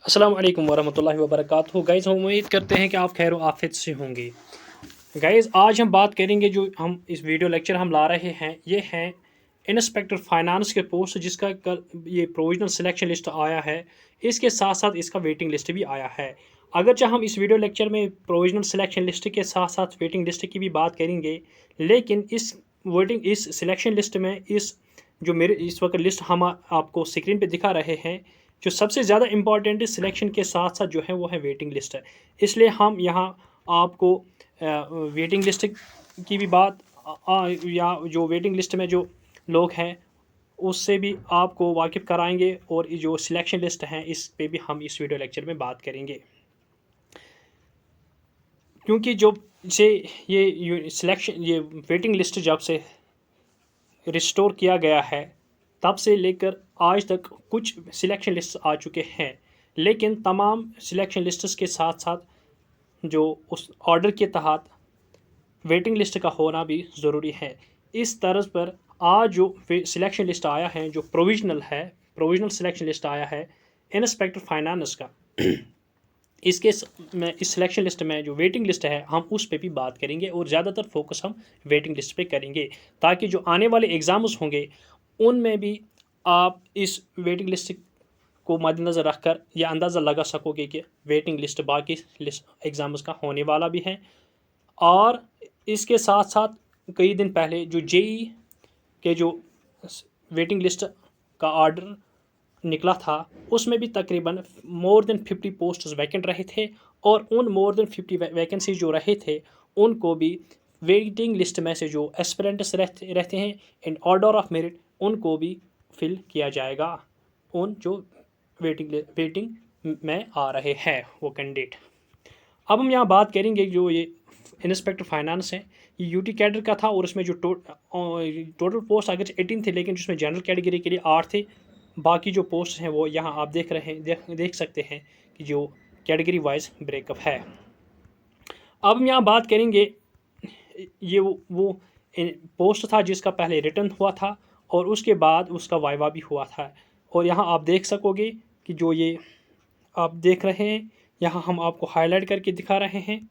अस्सलाम वालेकुम वरहमतुल्लाहि वबरकातुहू। गाइज़, हम उम्मीद करते हैं कि आप खैर आफियत से होंगे। गाइज़, आज हम बात करेंगे, जो हम इस वीडियो लेक्चर हम ला रहे हैं, ये हैं इंस्पेक्टर फाइनेंस के पोस्ट, जिसका कल ये प्रोविजनल सिलेक्शन लिस्ट आया है। इसके साथ साथ इसका वेटिंग लिस्ट भी आया है। अगरचे हम इस वीडियो लेक्चर में प्रोविजनल सिलेक्शन लिस्ट के साथ साथ वेटिंग लिस्ट की भी बात करेंगे, लेकिन इस सिलेक्शन लिस्ट में जो मेरे इस वक्त लिस्ट हम आपको स्क्रीन पे दिखा रहे हैं, जो सबसे ज़्यादा इम्पॉर्टेंट सिलेक्शन के साथ साथ जो है वो है वेटिंग लिस्ट है। इसलिए हम यहाँ आपको वेटिंग लिस्ट की भी बात या जो वेटिंग लिस्ट में जो लोग हैं उससे भी आपको वाकिफ़ कराएंगे, और ये जो सिलेक्शन लिस्ट है इस पे भी हम इस वीडियो लेक्चर में बात करेंगे। क्योंकि जो से ये वेटिंग लिस्ट जब से रिस्टोर किया गया है, तब से लेकर आज तक कुछ सिलेक्शन लिस्ट आ चुके हैं, लेकिन तमाम सिलेक्शन लिस्ट्स के साथ साथ जो उस ऑर्डर के तहत वेटिंग लिस्ट का होना भी ज़रूरी है। इस तर्ज पर आज जो सिलेक्शन लिस्ट आया है, जो प्रोविजनल सिलेक्शन लिस्ट आया है इंस्पेक्टर फाइनेंस का, इस सिलेक्शन लिस्ट में जो वेटिंग लिस्ट है हम उस पे भी बात करेंगे, और ज़्यादातर फोकस हम वेटिंग लिस्ट पे करेंगे, ताकि जो आने वाले एग्ज़ाम्स होंगे उनमें भी आप इस वेटिंग लिस्ट को मद्देनज़र रखकर यह अंदाज़ा लगा सकोगे कि वेटिंग लिस्ट बाकी लिस्ट एग्ज़ाम्स का होने वाला भी है। और इसके साथ साथ कई दिन पहले जो जेई के जो वेटिंग लिस्ट का ऑर्डर निकला था, उसमें भी तकरीबन मोर देन 50 पोस्ट्स वैकेंट रहे थे, और उन मोर देन 50 वैकेंसी जो रहे थे उनको भी वेटिंग लिस्ट में से जो एस्पिरेंट्स रहते हैं इन ऑर्डर ऑफ मेरिट, उनको भी फिल किया जाएगा, उन जो वेटिंग में आ रहे हैं वो कैंडिडेट। अब हम यहाँ बात करेंगे, जो ये इंस्पेक्टर फाइनेंस है, ये यूटी कैडर का था, और उसमें जो टोटल पोस्ट अगर 18 थे, लेकिन जिसमें जनरल कैटेगरी के लिए 8 थे। बाकी जो पोस्ट हैं वो यहाँ आप देख सकते हैं कि जो कैटेगरी वाइज ब्रेकअप है। अब हम यहाँ बात करेंगे, ये वो पोस्ट था जिसका पहले रिटर्न हुआ था, और उसके बाद उसका वाइवा भी हुआ था। और यहाँ आप देख सकोगे कि जो ये आप देख रहे हैं, यहाँ हम आपको हाईलाइट करके दिखा रहे हैं,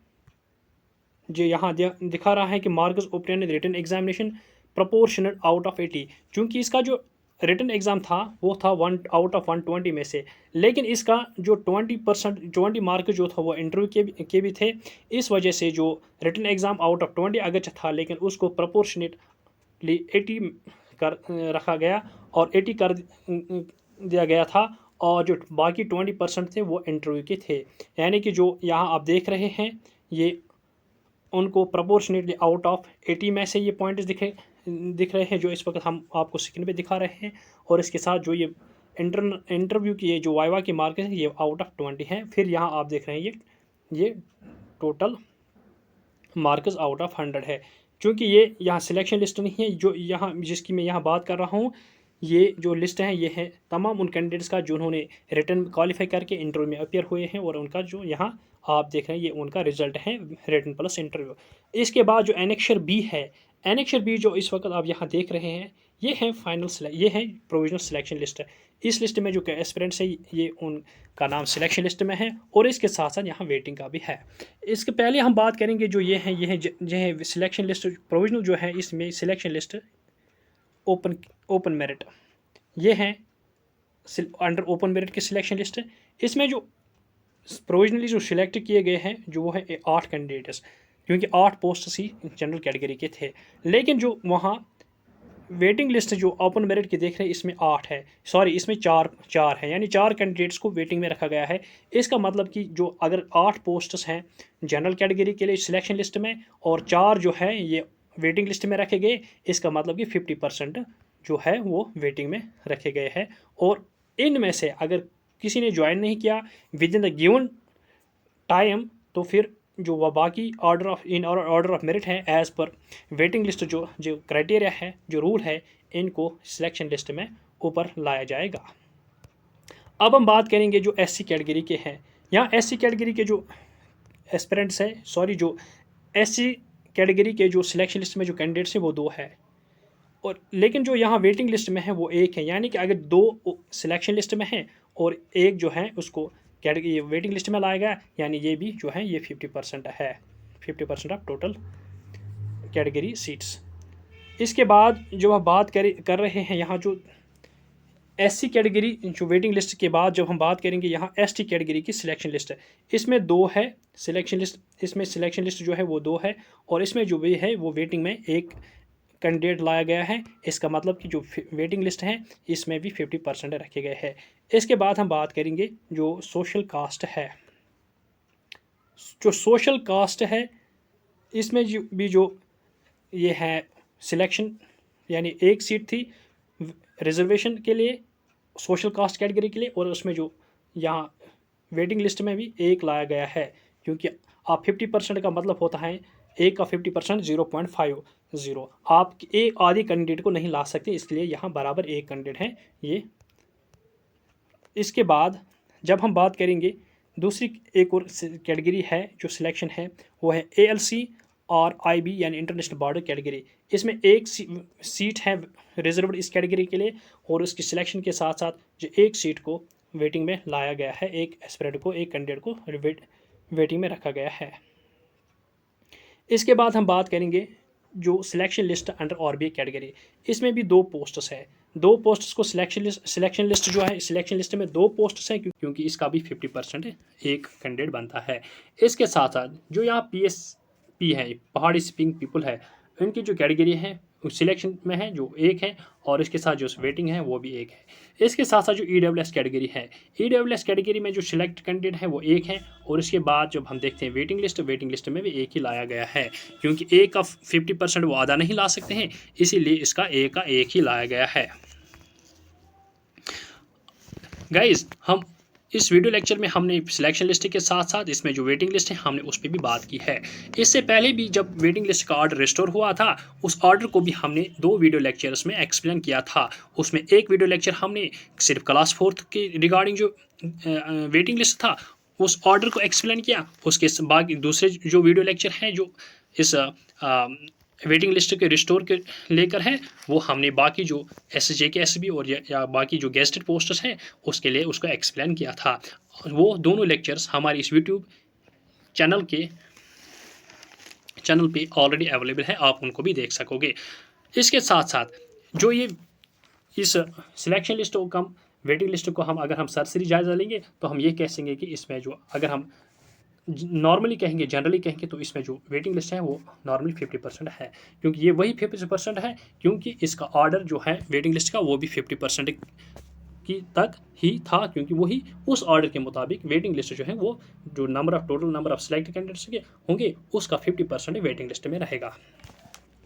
जो यहाँ दिखा रहा है कि marks obtain in written examination proportional out of 80। चूँकि इसका जो रिटन एग्ज़ाम था वो था 1 आउट ऑफ 120 में से, लेकिन इसका जो 20 मार्क जो था वो इंटरव्यू के भी थे। इस वजह से जो रिटन एग्ज़ाम आउट ऑफ 20 अगर था, लेकिन उसको प्रोपोर्शनेटली 80 कर रखा गया, और 80 कर दिया गया था, और जो बाकी 20% थे वो इंटरव्यू के थे। यानी कि जो यहाँ आप देख रहे हैं, ये उनको प्रोपोर्शनेटली आउट ऑफ 80 में से ये पॉइंट्स दिख रहे हैं, जो इस वक्त हम आपको स्क्रीन पे दिखा रहे हैं। और इसके साथ जो ये इंटरव्यू की ये जो वाइवा की मार्क्स हैं ये आउट ऑफ 20 हैं। फिर यहाँ आप देख रहे हैं ये टोटल मार्क्स आउट ऑफ 100 है। क्योंकि ये यहाँ सिलेक्शन लिस्ट नहीं है, जो यहाँ जिसकी मैं यहाँ बात कर रहा हूँ, ये जो लिस्ट है ये है तमाम उन कैंडिडेट्स का जिन्होंने रिटर्न क्वालिफाई करके इंटरव्यू में अपियर हुए हैं, और उनका जो यहाँ आप देख रहे हैं ये उनका रिजल्ट है, रिटन प्लस इंटरव्यू। इसके बाद जो एनेक्शर बी है, एनेक्शर बी जो इस वक्त आप यहाँ देख रहे हैं, ये है ये है प्रोविजनल सिलेक्शन लिस्ट। इस लिस्ट में जो एस्पिरेंट्स है ये उनका नाम सिलेक्शन लिस्ट में है, और इसके साथ साथ यहाँ वेटिंग का भी है। इसके पहले हम बात करेंगे, जो ये है सिलेक्शन लिस्ट प्रोविजनल जो है, इसमें सिलेक्शन लिस्ट ओपन मेरिट, ये हैं अंडर ओपन मेरिट की सिलेक्शन लिस्ट है। इसमें जो प्रोविजनली जो सिलेक्ट किए गए हैं जो वो है 8 कैंडिडेट्स, क्योंकि 8 पोस्ट ही जनरल कैटेगरी के थे। लेकिन जो वहाँ वेटिंग लिस्ट जो ओपन मेरिट की देख रहे हैं, इसमें 8 है, सॉरी इसमें 4 है, यानी 4 कैंडिडेट्स को वेटिंग में रखा गया है। इसका मतलब कि जो अगर 8 पोस्ट्स हैं जनरल कैटेगरी के लिए सिलेक्शन लिस्ट में, और 4 जो है ये वेटिंग लिस्ट में रखे गए, इसका मतलब कि 50% जो है वो वेटिंग में रखे गए हैं। और इनमें से अगर किसी ने ज्वाइन नहीं किया with in the given time, तो फिर जो वह बाकी ऑर्डर ऑफ मेरिट है एज़ पर वेटिंग लिस्ट, जो क्राइटेरिया है, जो रूल है, इनको सिलेक्शन लिस्ट में ऊपर लाया जाएगा। अब हम बात करेंगे जो एससी कैटेगरी के हैं। यहाँ एससी कैटेगरी के जो एस्पिरेंट्स है, जो एससी कैटेगरी के जो सिलेक्शन लिस्ट में जो कैंडिडेट्स हैं वो 2 है, और लेकिन जो यहाँ वेटिंग लिस्ट में है वो 1 है। यानी कि अगर 2 सिलेक्शन लिस्ट में हैं और 1 जो है उसको कैटेगरी वेटिंग लिस्ट में लाया गया, यानी ये भी जो है ये 50% है, 50% ऑफ टोटल कैटेगरी सीट्स। इसके बाद जो हम बात कर रहे हैं यहाँ जो एससी कैटेगरी जो वेटिंग लिस्ट के बाद जब हम बात करेंगे यहाँ एसटी कैटेगरी की सिलेक्शन लिस्ट है। इसमें 2 है सिलेक्शन लिस्ट, इसमें सिलेक्शन लिस्ट जो है वो 2 है, और इसमें जो भी है वो वेटिंग में एक कैंडिडेट लाया गया है। इसका मतलब कि जो वेटिंग लिस्ट है इसमें भी 50% रखे गए हैं। इसके बाद हम बात करेंगे जो सोशल कास्ट है। जो सोशल कास्ट है इसमें जो ये है सिलेक्शन, यानी एक सीट थी रिजर्वेशन के लिए सोशल कास्ट कैटेगरी के लिए, और उसमें जो यहाँ वेटिंग लिस्ट में भी एक लाया गया है, क्योंकि आप 50% का मतलब होता है एक का 50% 0.50। आप एक आधी कैंडिडेट को नहीं ला सकते, इसलिए यहाँ बराबर एक कैंडिडेट है ये। इसके बाद जब हम बात करेंगे दूसरी एक और कैटेगरी है जो सिलेक्शन है, वो है ALC और IB यानी इंटरनेशनल बॉर्डर कैटेगरी। इसमें एक सीट है रिजर्व्ड इस कैटेगरी के लिए, और उसकी सिलेक्शन के साथ साथ जो एक सीट को वेटिंग में लाया गया है, एक एस्पिरेंट को, एक कैंडिडेट को वेटिंग में रखा गया है। इसके बाद हम बात करेंगे जो selection list under RBA category. इसमें भी 2 पोस्ट्स है, 2 पोस्ट्स को सिलेक्शन लिस्ट जो है सिलेक्शन लिस्ट में 2 पोस्ट्स हैं, क्योंकि इसका भी 50% एक कैंडिडेट बनता है। इसके साथ साथ जो यहाँ PSP है, पहाड़ी स्पीकिंग पीपल है, इनकी जो कैटेगरी है सिलेक्शन में है जो एक है, और इसके साथ जो वेटिंग है वो भी एक है। इसके साथ साथ जो EWS कैटेगरी है, EWS कैटेगरी में जो सिलेक्ट कैंडिडेट है वो एक है, और इसके बाद जब हम देखते हैं वेटिंग लिस्ट में भी एक ही लाया गया है, क्योंकि एक का 50% वो आधा नहीं ला सकते हैं, इसीलिए इसका एक का एक ही लाया गया है। गाइज, हम इस वीडियो लेक्चर में हमने सिलेक्शन लिस्ट के साथ साथ इसमें जो वेटिंग लिस्ट है हमने उस पर भी बात की है। इससे पहले भी जब वेटिंग लिस्ट का ऑर्डर रिस्टोर हुआ था, उस ऑर्डर को भी हमने 2 वीडियो लेक्चर्स में एक्सप्लेन किया था। उसमें एक वीडियो लेक्चर हमने सिर्फ क्लास 4th के रिगार्डिंग जो वेटिंग लिस्ट था उस ऑर्डर को एक्सप्लेन किया। उसके बाकी दूसरे जो वीडियो लेक्चर हैं जो इस वेटिंग लिस्ट के रिस्टोर के लेकर है, वो हमने बाकी जो SJ के SB और या बाकी जो गेस्टेड पोस्टर्स हैं उसके लिए उसको एक्सप्लेन किया था। वो दोनों लेक्चर्स हमारी इस यूट्यूब चैनल पे ऑलरेडी अवेलेबल है, आप उनको भी देख सकोगे। इसके साथ साथ जो ये इस सिलेक्शन लिस्ट को कम वेटिंग लिस्ट को हम अगर हम सरसरी जायज़ा लेंगे तो हम ये कह सकेंगे कि इसमें जो अगर हम नॉर्मली कहेंगे, जनरली कहेंगे, तो इसमें जो वेटिंग लिस्ट है वो नॉर्मली 50% है, क्योंकि ये वही 50% है, क्योंकि इसका ऑर्डर जो है वेटिंग लिस्ट का वो भी 50% की तक ही था, क्योंकि वही उस ऑर्डर के मुताबिक वेटिंग लिस्ट जो है वो जो total number of select candidates के होंगे उसका 50% वेटिंग लिस्ट में रहेगा।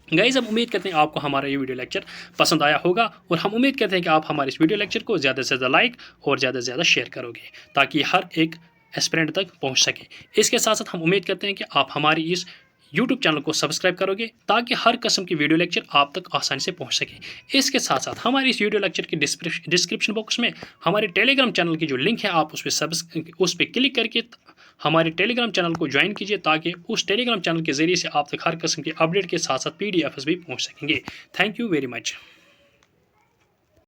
गाइस, हम उम्मीद करते हैं आपको हमारा ये वीडियो लेक्चर पसंद आया होगा, और हम उम्मीद करते हैं कि आप हमारे इस वीडियो लेक्चर को ज़्यादा से ज़्यादा लाइक और ज़्यादा से ज़्यादा शेयर करोगे, ताकि हर एक एस्पिरेंट तक पहुंच सके। इसके साथ साथ हम उम्मीद करते हैं कि आप हमारी इस YouTube चैनल को सब्सक्राइब करोगे, ताकि हर किस्म की वीडियो लेक्चर आप तक आसानी से पहुंच सके। इसके साथ साथ हमारे इस वीडियो लेक्चर के डिस्क्रिप्शन बॉक्स में हमारे टेलीग्राम चैनल की जो लिंक है, आप उस पर क्लिक करके हमारे टेलीग्राम चैनल को ज्वाइन कीजिए, ताकि उस टेलीग्राम चैनल के ज़रिए से आप तक हर किस्म के अपडेट के साथ साथ PDFs भी पहुँच सकेंगे। Thank you very much.